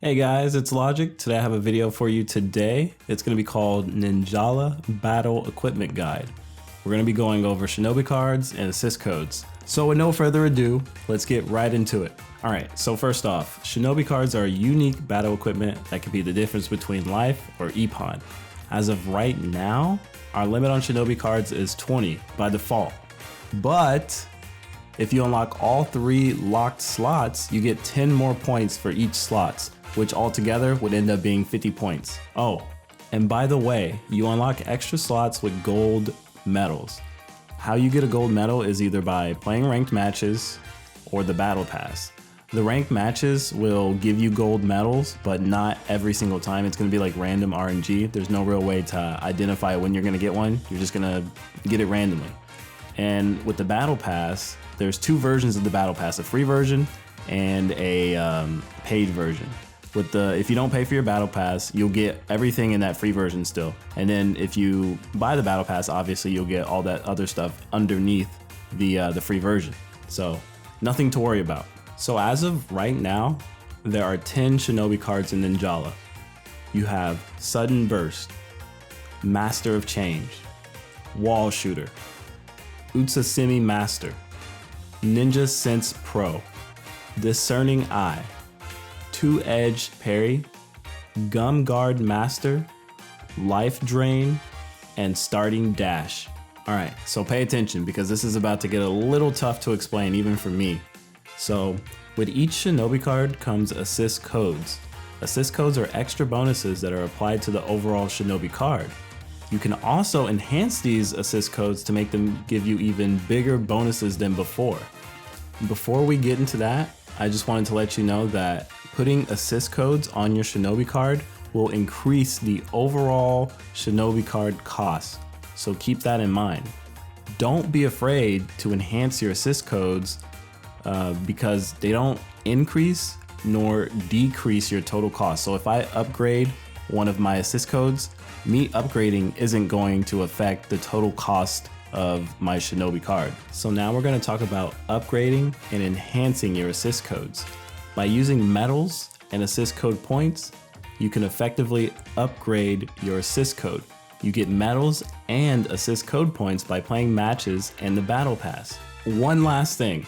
Hey guys, it's Logic. Today I have a video for you today. It's going to be called Ninjala Battle Equipment Guide. We're going to be going over shinobi cards and assist codes. So with no further ado, let's get right into it. Alright, so first off, shinobi cards are unique battle equipment that can be the difference between life or epon. As of right now, our limit on shinobi cards is 20 by default. But if you unlock all 3 locked slots, you get 10 more points for each slots, which altogether would end up being 50 points. Oh, and by the way, you unlock extra slots with gold medals. How you get a gold medal is either by playing ranked matches or the battle pass. The ranked matches will give you gold medals, but not every single time. It's gonna be like random RNG. There's no real way to identify when you're gonna get one. You're just gonna get it randomly. And with the battle pass, there's 2 versions of the battle pass, a free version and a paid version. If you don't pay for your battle pass, you'll get everything in that free version still. And then if you buy the battle pass, obviously you'll get all that other stuff underneath the free version. So nothing to worry about. So as of right now, there are 10 shinobi cards in Ninjala. You have Sudden Burst, Master of Change, Wall Shooter, Utsasimi Master, Ninja Sense Pro, Discerning Eye, 2-Edge Parry, Gum Guard Master, Life Drain, and Starting Dash. Alright, so pay attention because this is about to get a little tough to explain even for me. So with each shinobi card comes assist codes. Assist codes are extra bonuses that are applied to the overall shinobi card. You can also enhance these assist codes to make them give you even bigger bonuses than before. Before we get into that, I just wanted to let you know that putting assist codes on your shinobi card will increase the overall shinobi card cost. So keep that in mind. Don't be afraid to enhance your assist codes because they don't increase nor decrease your total cost. So if I upgrade one of my assist codes, me upgrading isn't going to affect the total cost of my shinobi card. So now we're going to talk about upgrading and enhancing your assist codes. By using medals and assist code points, you can effectively upgrade your assist code. You get medals and assist code points by playing matches and the battle pass. One last thing.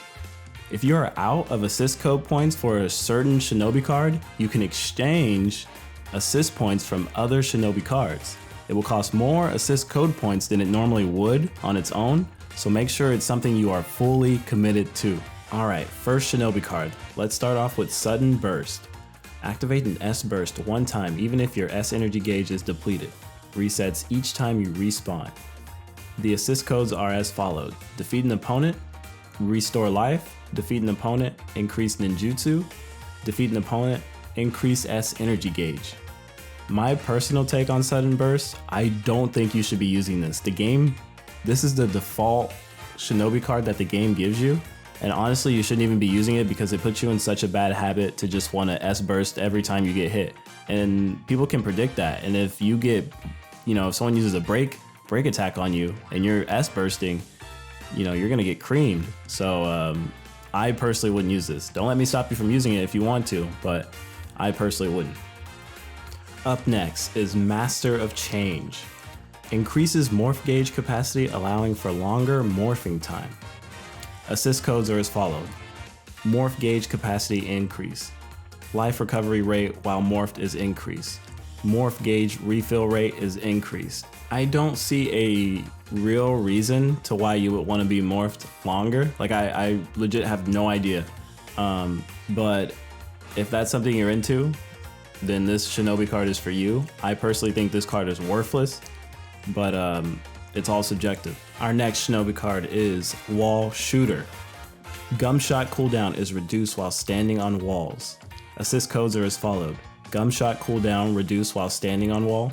If you are out of assist code points for a certain shinobi card, you can exchange assist points from other shinobi cards. It will cost more assist code points than it normally would on its own, so make sure it's something you are fully committed to. Alright, first shinobi card. Let's start off with Sudden Burst. Activate an S burst one time even if your S energy gauge is depleted. Resets each time you respawn. The assist codes are as followed. Defeat an opponent, restore life. Defeat an opponent, increase ninjutsu. Defeat an opponent, increase S energy gauge. My personal take on Sudden Burst, I don't think you should be using this. This is the default shinobi card that the game gives you. And honestly, you shouldn't even be using it because it puts you in such a bad habit to just want to S burst every time you get hit. And people can predict that. And if you get, if someone uses a break attack on you and you're S bursting, you're going to get creamed. So I personally wouldn't use this. Don't let me stop you from using it if you want to, but I personally wouldn't. Up next is Master of Change. Increases morph gauge capacity, allowing for longer morphing time. Assist codes are as followed. Morph gauge capacity increase. Life recovery rate while morphed is increased. Morph gauge refill rate is increased. I don't see a real reason to why you would want to be morphed longer. Like I legit have no idea. But if that's something you're into, then this shinobi card is for you. I personally think this card is worthless, but it's all subjective. Our next shinobi card is Wall Shooter. Gum shot cooldown is reduced while standing on walls. Assist codes are as followed. Gum shot cooldown reduced while standing on wall.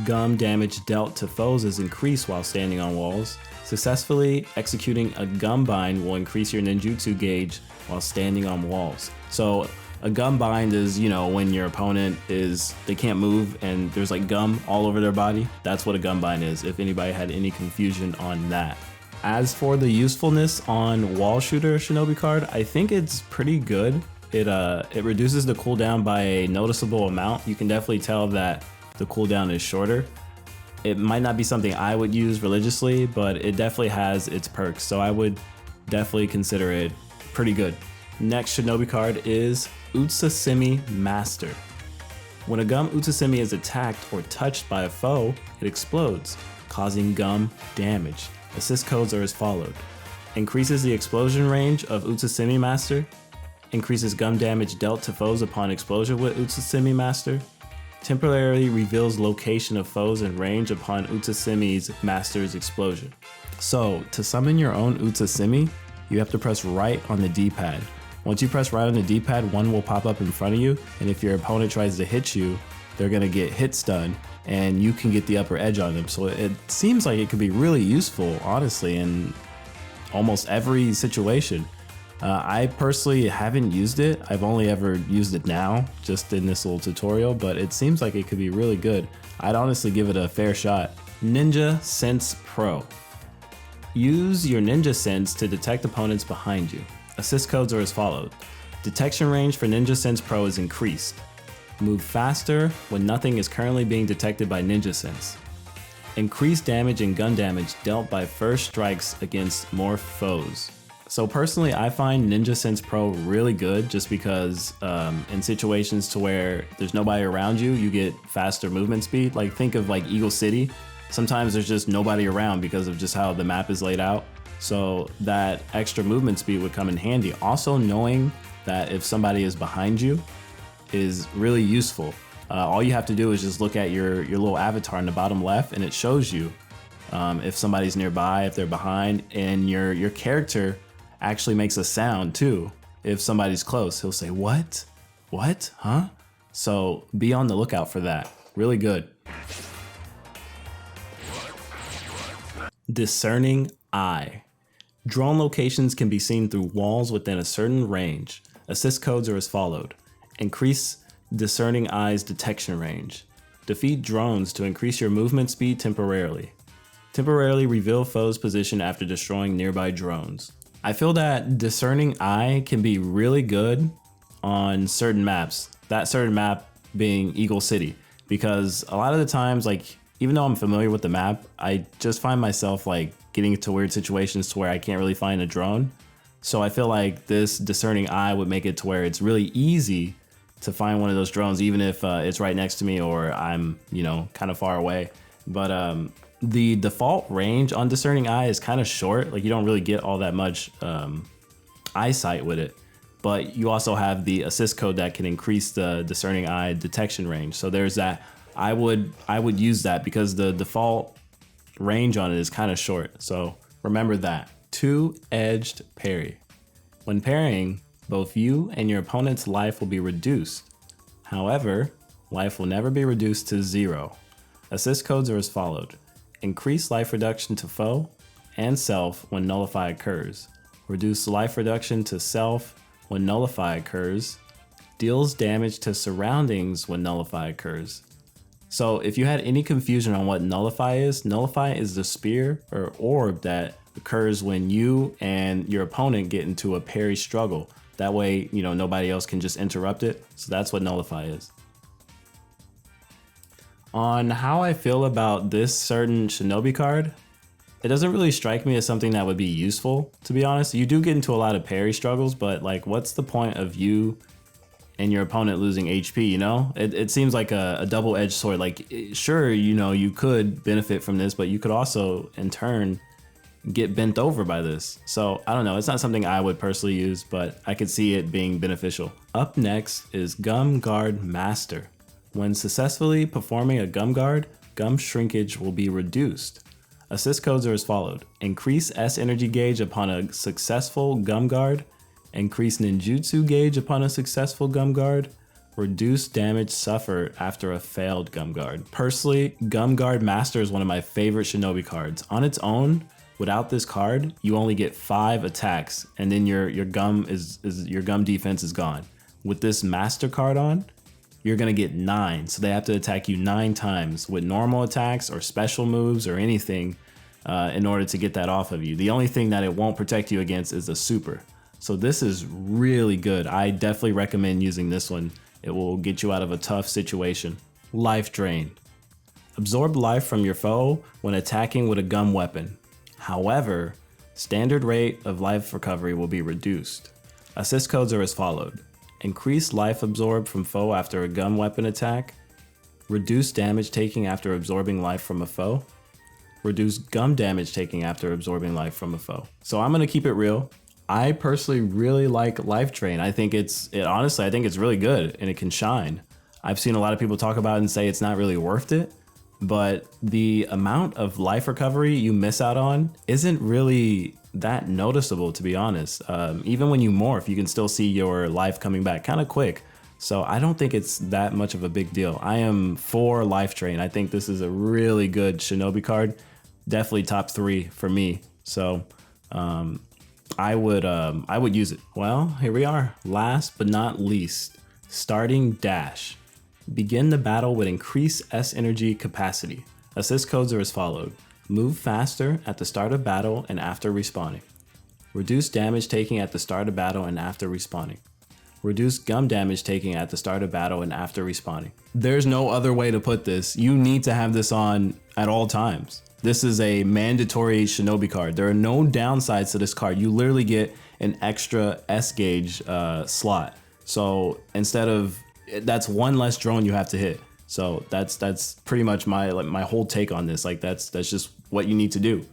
Gum damage dealt to foes is increased while standing on walls. Successfully executing a gum bind will increase your ninjutsu gauge while standing on walls. So a gum bind is, when your opponent they can't move and there's like gum all over their body. That's what a gum bind is, if anybody had any confusion on that. As for the usefulness on Wall Shooter shinobi card, I think it's pretty good. It reduces the cooldown by a noticeable amount. You can definitely tell that the cooldown is shorter. It might not be something I would use religiously, but it definitely has its perks, so I would definitely consider it pretty good. Next Shinobi card is Utsasimi Master. When a gum Utsasimi is attacked or touched by a foe, it explodes, causing gum damage. Assist codes are as followed. Increases the explosion range of Utsasimi Master. Increases gum damage dealt to foes upon explosion with Utsasimi Master. Temporarily reveals location of foes and range upon Utsasimi's Master's explosion. So, to summon your own Utsasimi, you have to press right on the D-pad. Once you press right on the D-pad, one will pop up in front of you, and if your opponent tries to hit you, they're gonna get hit stun, and you can get the upper edge on them. So it seems like it could be really useful, honestly, in almost every situation. I personally haven't used it. I've only ever used it now, just in this little tutorial, but it seems like it could be really good. I'd honestly give it a fair shot. Ninja Sense Pro. Use your Ninja Sense to detect opponents behind you. Assist codes are as followed. Detection range for Ninja Sense Pro is increased. Move faster when nothing is currently being detected by Ninja Sense. Increase damage and gun damage dealt by first strikes against more foes. So personally, I find Ninja Sense Pro really good just because in situations to where there's nobody around you, you get faster movement speed. Like think of like Eagle City. Sometimes there's just nobody around because of just how the map is laid out. So that extra movement speed would come in handy. Also knowing that if somebody is behind you is really useful. All you have to do is just look at your little avatar in the bottom left and it shows you if somebody's nearby, if they're behind, and your character actually makes a sound too. If somebody's close, he'll say, "What? What? Huh?" So be on the lookout for that. Really good. Discerning Eye. Drone locations can be seen through walls within a certain range. Assist codes are as followed. Increase Discerning Eye's detection range. Defeat drones to increase your movement speed temporarily. Temporarily reveal foe's position after destroying nearby drones. I feel that Discerning Eye can be really good on certain maps. That certain map being Eagle City, because a lot of the times, like, even though I'm familiar with the map, I just find myself like getting into weird situations to where I can't really find a drone. So I feel like this Discerning Eye would make it to where it's really easy to find one of those drones, even if it's right next to me or I'm, kind of far away. But the default range on Discerning Eye is kind of short. Like you don't really get all that much eyesight with it. But you also have the assist code that can increase the Discerning Eye detection range. So there's that. I would use that because the default range on it is kind of short. So remember that. Two-edged parry. When parrying, both you and your opponent's life will be reduced. However, life will never be reduced to 0. Assist codes are as followed. Increase life reduction to foe and self when nullify occurs. Reduce life reduction to self when nullify occurs. Deals damage to surroundings when nullify occurs. So if you had any confusion on what nullify is the spear or orb that occurs when you and your opponent get into a parry struggle. That way, nobody else can just interrupt it. So that's what nullify is. On how I feel about this certain Shinobi card, it doesn't really strike me as something that would be useful, to be honest. You do get into a lot of parry struggles, but like, what's the point of you and your opponent losing HP, It seems like a double-edged sword. Like, sure, you could benefit from this, but you could also, in turn, get bent over by this. So, I don't know. It's not something I would personally use, but I could see it being beneficial. Up next is Gum Guard Master. When successfully performing a Gum Guard, gum shrinkage will be reduced. Assist codes are as followed. Increase S energy gauge upon a successful Gum Guard. Increase ninjutsu gauge upon a successful Gum Guard. Reduce damage suffered after a failed Gum Guard. Personally, Gum Guard Master is one of my favorite Shinobi cards. On its own, without this card, you only get 5 attacks, and then your gum defense is gone. With this Master card on, you're gonna get 9, so they have to attack you 9 times with normal attacks or special moves or anything in order to get that off of you. The only thing that it won't protect you against is a super. So this is really good. I definitely recommend using this one. It will get you out of a tough situation. Life Drain. Absorb life from your foe when attacking with a gum weapon. However, standard rate of life recovery will be reduced. Assist codes are as followed. Increase life absorbed from foe after a gum weapon attack. Reduce damage taking after absorbing life from a foe. Reduce gum damage taking after absorbing life from a foe. So I'm gonna keep it real. I personally really like Life Drain. I think honestly, I think it's really good and it can shine. I've seen a lot of people talk about it and say it's not really worth it, but the amount of life recovery you miss out on isn't really that noticeable, to be honest. Even when you morph, you can still see your life coming back kind of quick. So I don't think it's that much of a big deal. I am for Life Drain. I think this is a really good Shinobi card. Definitely top 3 for me. So I would use it. Well, here we are. Last but not least, starting dash. Begin the battle with increased S energy capacity. Assist codes are as followed. Move faster at the start of battle and after respawning. Reduce damage taking at the start of battle and after respawning. Reduce gum damage taking at the start of battle and after respawning. There's no other way to put this. You need to have this on at all times. This is a mandatory Shinobi card. There are no downsides to this card. You literally get an extra S gauge slot. So instead of, that's one less drone you have to hit. So that's pretty much my whole take on this. Like that's just what you need to do.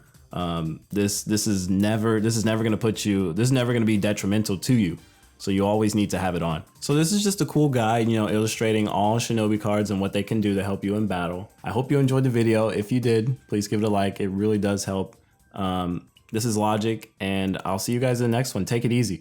This is never gonna be detrimental to you. So you always need to have it on. So this is just a cool guide, illustrating all Shinobi cards and what they can do to help you in battle. I hope you enjoyed the video. If you did, please give it a like. It really does help. This is Logic, and I'll see you guys in the next one. Take it easy.